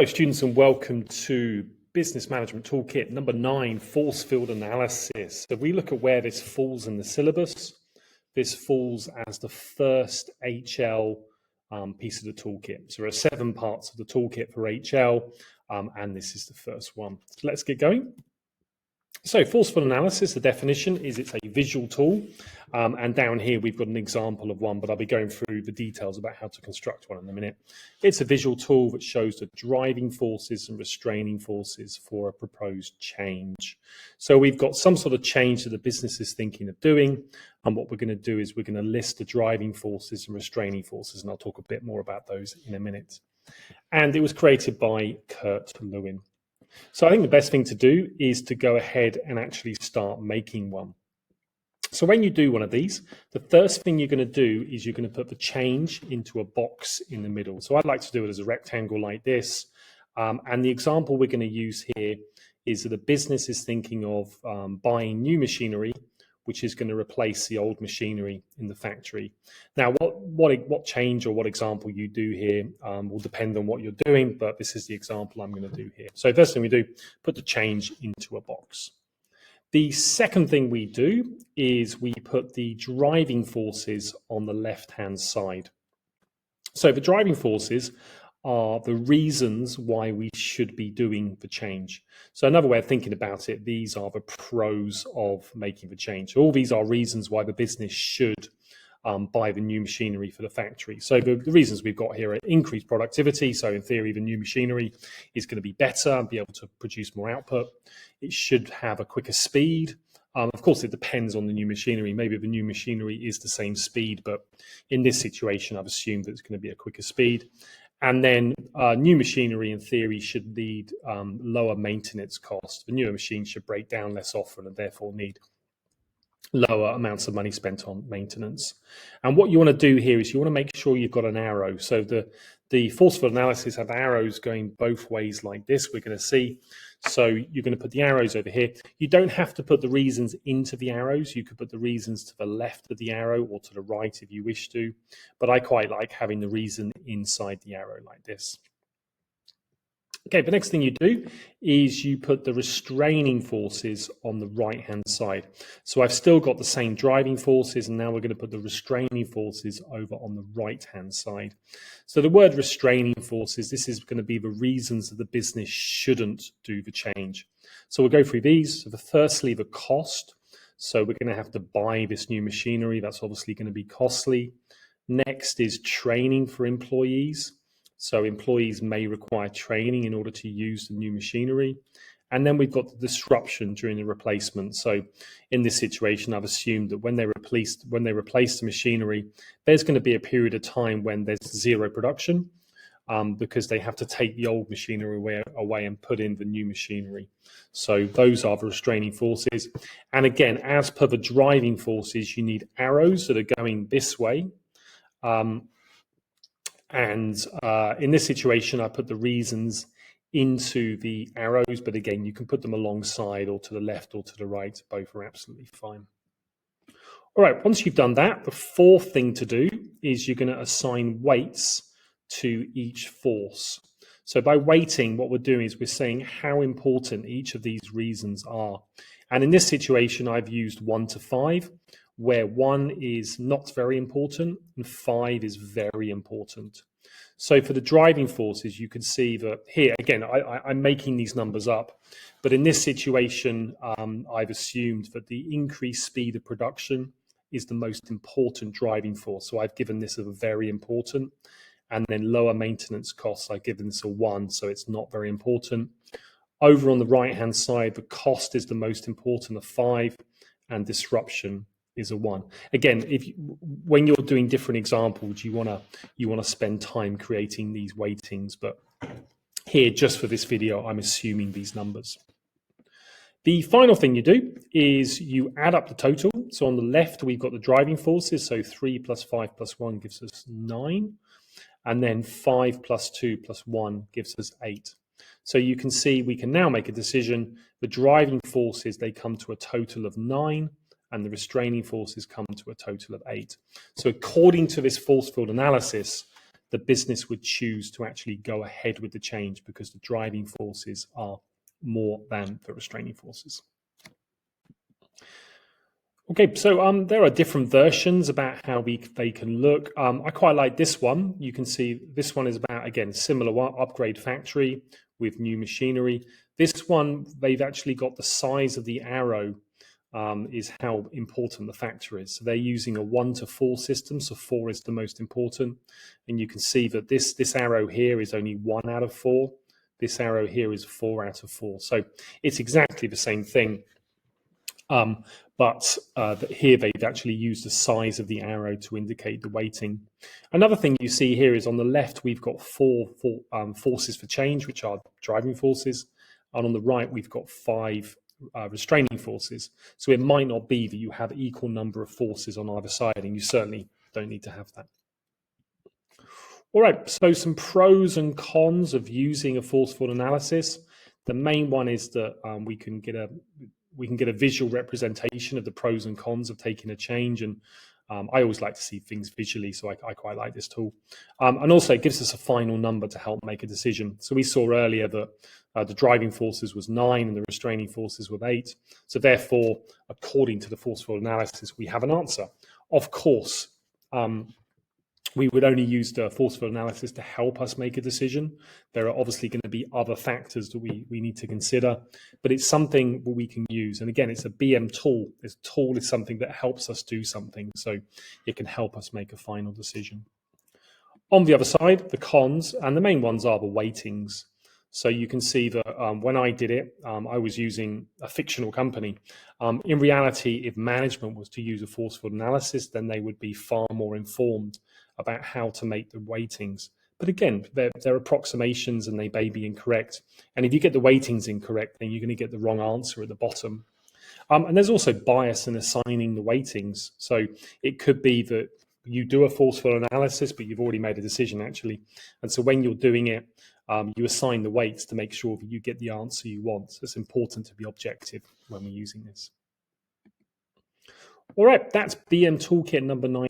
Hello students and welcome to Business Management Toolkit number 9, Forcefield Analysis. So we look at where this falls in the syllabus. This falls as the first HL piece of the toolkit. So there are 7 parts of the toolkit for HL and this is the first one. So let's get going. So Forcefield Analysis, the definition is it's a visual tool, and down here we've got an example of one, but I'll be going through the details about how to construct one in a minute. It's a visual tool that shows the driving forces and restraining forces for a proposed change. So we've got some sort of change that the business is thinking of doing, and what we're going to do is we're going to list the driving forces and restraining forces, and I'll talk a bit more about those in a minute. And it was created by Kurt Lewin. So I think the best thing to do is to go ahead and actually start making one. So when you do one of these, the first thing you're going to do is you're going to put the change into a box in the middle. So I'd like to do it as a rectangle like this. And the example we're going to use here is that the business is thinking of buying new machinery, which is going to replace the old machinery in the factory. Now, what change or what example you do here will depend on what you're doing, but this is the example I'm going to do here. So first thing we do, put the change into a box. The second thing we do is we put the driving forces on the left-hand side. So the driving forces are the reasons why we should be doing the change. So another way of thinking about it, these are the pros of making the change. All these are reasons why the business should buy the new machinery for the factory. So the reasons we've got here are increased productivity. So in theory, the new machinery is going to be better and be able to produce more output. It should have a quicker speed. Of course, it depends on the new machinery. Maybe the new machinery is the same speed, but in this situation, I've assumed that it's going to be a quicker speed. And then new machinery, in theory, should need lower maintenance costs. The newer machines should break down less often and therefore need lower amounts of money spent on maintenance. And what you want to do here is you want to make sure you've got an arrow. So the Forcefield Analysis have arrows going both ways like this, we're going to see. So you're going to put the arrows over here. You don't have to put the reasons into the arrows. You could put the reasons to the left of the arrow or to the right if you wish to. But I quite like having the reason inside the arrow like this. Okay, the next thing you do is you put the restraining forces on the right-hand side. So I've still got the same driving forces, and now we're going to put the restraining forces over on the right-hand side. So the word restraining forces, this is going to be the reasons that the business shouldn't do the change. So we'll go through these. So firstly, the cost. So we're going to have to buy this new machinery. That's obviously going to be costly. Next is training for employees. So employees may require training in order to use the new machinery. And then we've got the disruption during the replacement. So in this situation, I've assumed that when they replace the machinery, there's going to be a period of time when there's zero production because they have to take the old machinery away and put in the new machinery. So those are the restraining forces. And again, as per the driving forces, you need arrows that are going this way. And in this situation, I put the reasons into the arrows, but again, you can put them alongside or to the left or to the right. Both are absolutely fine. All right, once you've done that, the fourth thing to do is you're going to assign weights to each force. So by weighting, what we're doing is we're saying how important each of these reasons are. And in this situation, I've used 1 to 5. Where 1 is not very important and 5 is very important. So for the driving forces, you can see that here, again, I'm making these numbers up, but in this situation, I've assumed that the increased speed of production is the most important driving force. So I've given this a very important, and then lower maintenance costs, I've given this a 1, so it's not very important. Over on the right-hand side, the cost is the most important, a 5, and disruption is a 1. Again, when you're doing different examples, you want to spend time creating these weightings, but here, just for this video, I'm assuming these numbers. The final thing you do is you add up the total. So on the left, we've got the driving forces. So 3 plus 5 plus 1 gives us 9. And then 5 plus 2 plus 1 gives us 8. So you can see we can now make a decision. The driving forces, they come to a total of 9. And the restraining forces come to a total of 8. So according to this Forcefield analysis, the business would choose to actually go ahead with the change because the driving forces are more than the restraining forces. Okay, so there are different versions about how they can look. I quite like this one. You can see this one is about, again, similar one, upgrade factory with new machinery. This one, they've actually got the size of the arrow is how important the factor is. So they're using a 1 to 4 system, so 4 is the most important. And you can see that this arrow here is only 1 out of 4. This arrow here is 4 out of 4. So it's exactly the same thing. But here they've actually used the size of the arrow to indicate the weighting. Another thing you see here is on the left, we've got four forces for change, which are driving forces. And on the right, we've got 5 restraining forces. So it might not be that you have equal number of forces on either side, and you certainly don't need to have that. All right, so some pros and cons of using a Forcefield analysis. The main one is that we can get a visual representation of the pros and cons of taking a change. And I always like to see things visually, so I quite like this tool. And also it gives us a final number to help make a decision. So we saw earlier that the driving forces was 9 and the restraining forces were 8. So therefore, according to the Forcefield analysis, we have an answer. Of course, we would only use the Forcefield analysis to help us make a decision. There are obviously going to be other factors that we need to consider, but it's something we can use. And again, it's a BM tool. This tool is something that helps us do something, so it can help us make a final decision. On the other side, the cons, and the main ones are the weightings. So you can see that when I did it, I was using a fictional company. In reality, if management was to use a Forcefield analysis, then they would be far more informed about how to make the weightings. But again, they're approximations and they may be incorrect. And if you get the weightings incorrect, then you're going to get the wrong answer at the bottom. And there's also bias in assigning the weightings. So it could be that you do a Forcefield analysis, but you've already made a decision actually. And so when you're doing it, you assign the weights to make sure that you get the answer you want. So it's important to be objective when we're using this. All right, that's BM Toolkit number 9.